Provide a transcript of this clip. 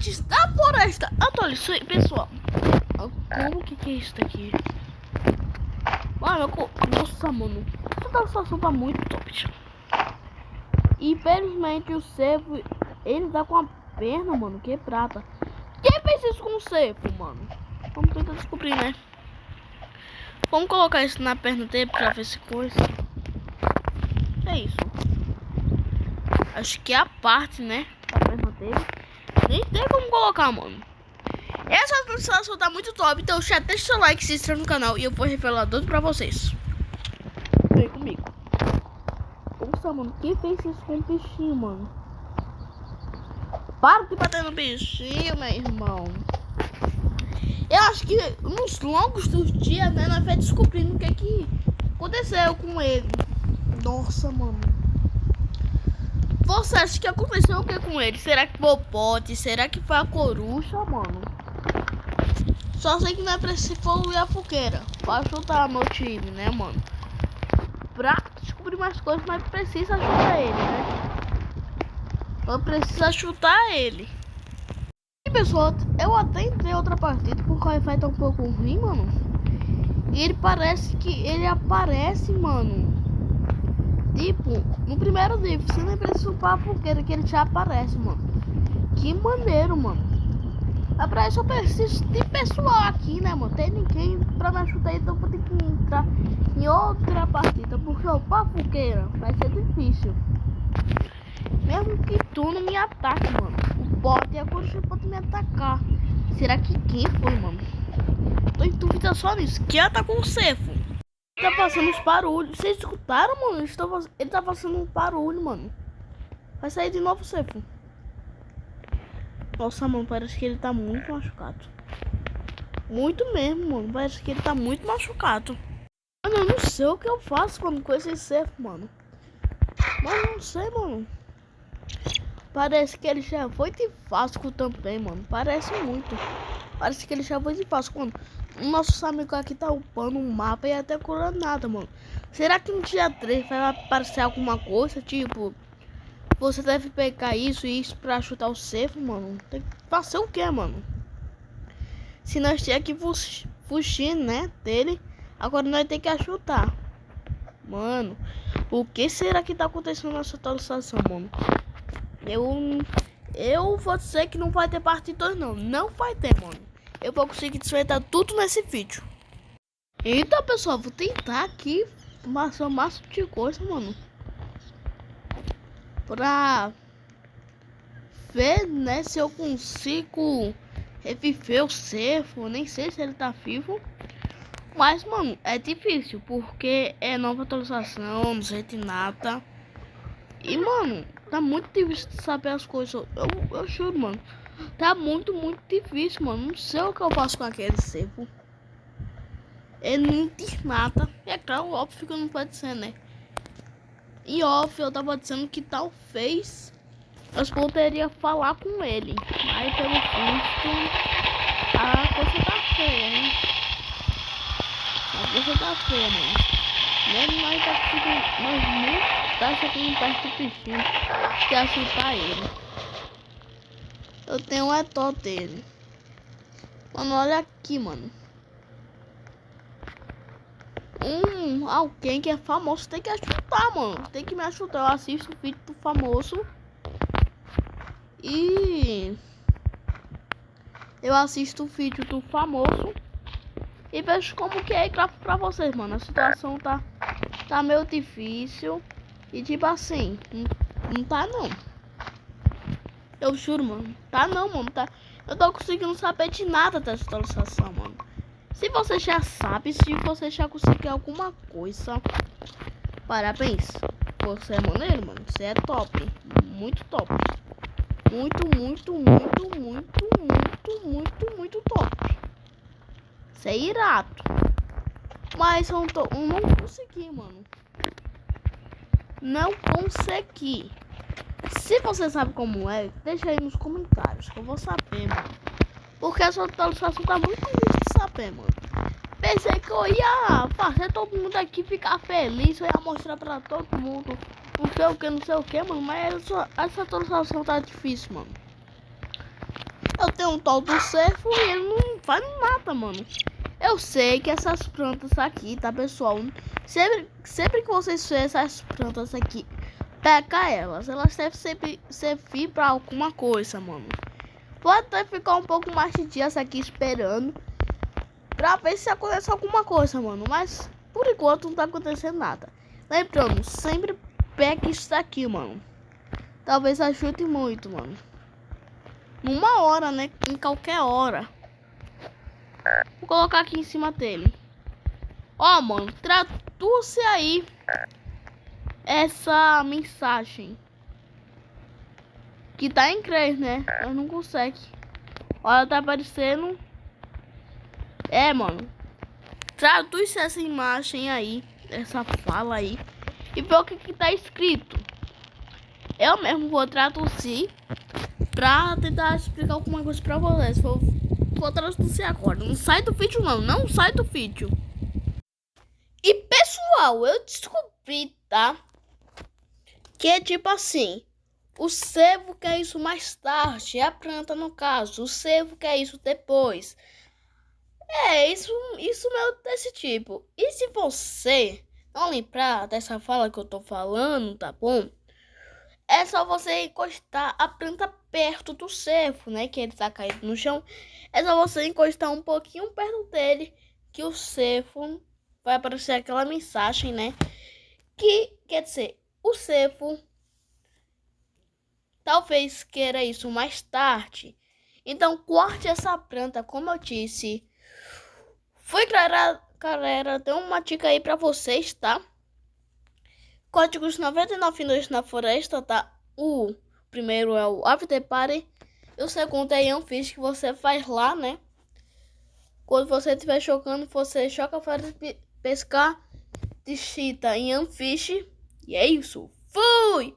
Gigantes da Floresta. Atualizou, pessoal. Como que é isso daqui? Mano, nossa, mano. Essa atualização tá muito top. Infelizmente o Cervo, ele tá com a perna, mano, quebrada. Quem fez isso com o Cervo, mano? Vamos tentar descobrir, né? Vamos colocar isso na perna dele pra ver se coisa. É isso. Acho que é a parte, né? Da perna dele. Nem tem como colocar, mano. Essa atualização tá muito top. Então já deixa seu like, se inscreva no canal e eu vou revelar tudo pra vocês. Vem comigo. Nossa, mano, quem fez isso com o bichinho, mano? Para de bater no bichinho, meu irmão. Eu acho que nos longos dos dias, né, nós vai descobrindo o que aconteceu com ele. Nossa, mano. Você acha que aconteceu o que com ele? Será que foi o pote? Será que foi a coruja, mano? Só sei que não é preciso evoluir a fogueira pra ajudar meu time, né, mano? Pra descobrir mais coisas, mas precisa ajudar ele, né? Eu preciso chutar ele. E pessoal, eu até entrei em outra partida porque o Wi-Fi tá um pouco ruim, mano. E ele parece que ele aparece, mano. Tipo, no primeiro nível, você nem precisa upar a fogueira que ele já aparece, mano. Que maneiro, mano. Aparece, eu preciso de pessoal aqui, né, mano? Tem ninguém pra me ajudar, então eu vou ter que entrar em outra partida. Porque upar a fogueira vai ser difícil. Mesmo que tu não me ataque, mano. O bot e a coruja podem me atacar. Será que quem foi, mano? Tô em dúvida só nisso. Quem atacou o Cervo? Tá passando uns barulhos. Vocês escutaram, mano? Ele tá passando um barulho, mano. Vai sair de novo o Cervo. Nossa, mano, parece que ele tá muito machucado. Muito mesmo, mano. Parece que ele tá muito machucado. Mano, eu não sei o que eu faço, mano, com esse Cervo, mano. Mas não sei, mano. Parece que ele já foi de Vasco também, mano. Parece muito. Parece que ele já foi de Vasco, mano. O nosso amigo aqui tá upando um mapa e até curando nada, mano. Será que no dia 3 vai aparecer alguma coisa? Tipo, você deve pegar isso e isso pra chutar o Cervo, mano. Tem que fazer o que, mano? Se nós tiver que fugir, né, dele, agora nós tem que chutar. Mano, o que será que tá acontecendo nessa atualização, mano? Eu vou dizer que não vai ter parte 2, não. Não vai ter, mano. Eu vou conseguir desfeitar tudo nesse vídeo. Então, pessoal, vou tentar aqui fazer o máximo de coisa, mano. Pra ver, né, se eu consigo reviver o Cervo. Nem sei se ele tá vivo. Mas, mano, é difícil. Porque é nova atualização, não sei de nada. E, mano, tá muito difícil de saber as coisas. Eu juro, mano. Tá muito difícil, mano. Não sei o que eu faço com aquele Cervo. Ele não diz nada. É claro, óbvio que não pode ser, né? E óbvio, eu tava dizendo que talvez eu poderia falar com ele. Mas pelo visto, a coisa tá feia, hein? A coisa tá feia, mano. Nem nós tá conseguindo. Nós nem tá chegando perto do bichinho que assustar ele. Eu tenho um dó dele. Mano, olha aqui, mano. Alguém que é famoso tem que ajudar, mano. Tem que me ajudar. Eu assisto o vídeo do famoso. E eu assisto o vídeo do famoso. E vejo como que é e gravo pra vocês, mano. A situação tá meio difícil. E tipo assim, não tá não. Eu juro, mano. Tá não, mano. Tá. Eu tô conseguindo saber de nada dessa atualização, mano. Se você já sabe, se você já conseguiu alguma coisa, parabéns. Você é maneiro, mano. Você é top. Muito top. Muito top. Você é irado. Mas eu não consegui, mano. Não consegui. Se você sabe como é, deixa aí nos comentários que eu vou saber, mano. Porque essa atualização tá muito difícil de saber, mano. Pensei que eu ia fazer todo mundo aqui ficar feliz. Eu ia mostrar pra todo mundo não sei o que, mano. Mas essa atualização tá difícil, mano. Eu tenho um tal do cervo e ele não faz nada, mano. Eu sei que essas plantas aqui, tá, pessoal? Sempre que vocês fizerem essas plantas aqui, pega elas. Elas devem servir pra alguma coisa, mano. Pode até ficar um pouco mais de dias aqui esperando pra ver se acontece alguma coisa, mano. Mas por enquanto não tá acontecendo nada. Lembrando, sempre pegue isso daqui, mano. Talvez ajude muito, mano. Numa hora, né? Em qualquer hora. Vou colocar aqui em cima dele. Ó, mano, traduz aí essa mensagem. Que tá em inglês, né? Mas não consegue. Olha, tá aparecendo. É, mano. Traduz essa imagem aí. Essa fala aí. E vê o que tá escrito. Eu mesmo vou traduzir pra tentar explicar alguma coisa pra vocês. Vou traduzir agora. Não sai do vídeo, não. Não sai do vídeo. E pessoal, eu descobri, tá? Que é tipo assim. O cervo quer isso mais tarde. A planta, no caso. O cervo quer isso depois. É, isso mesmo desse tipo. E se você não lembrar dessa fala que eu tô falando, tá bom? É só você encostar a planta perto do cervo, né? Que ele tá caído no chão. É só você encostar um pouquinho perto dele, que o cervo vai aparecer aquela mensagem, né? Que quer dizer, o cervo talvez queira isso mais tarde. Então corte essa planta, como eu disse. Foi, galera, tem uma dica aí pra vocês, tá? Códigos 99 noites na floresta, tá? O primeiro é o After Party. E o segundo é Ian Fish, que você faz lá, né? Quando você estiver jogando, você joga para pescar, digita Ian Fish. E é isso. Fui!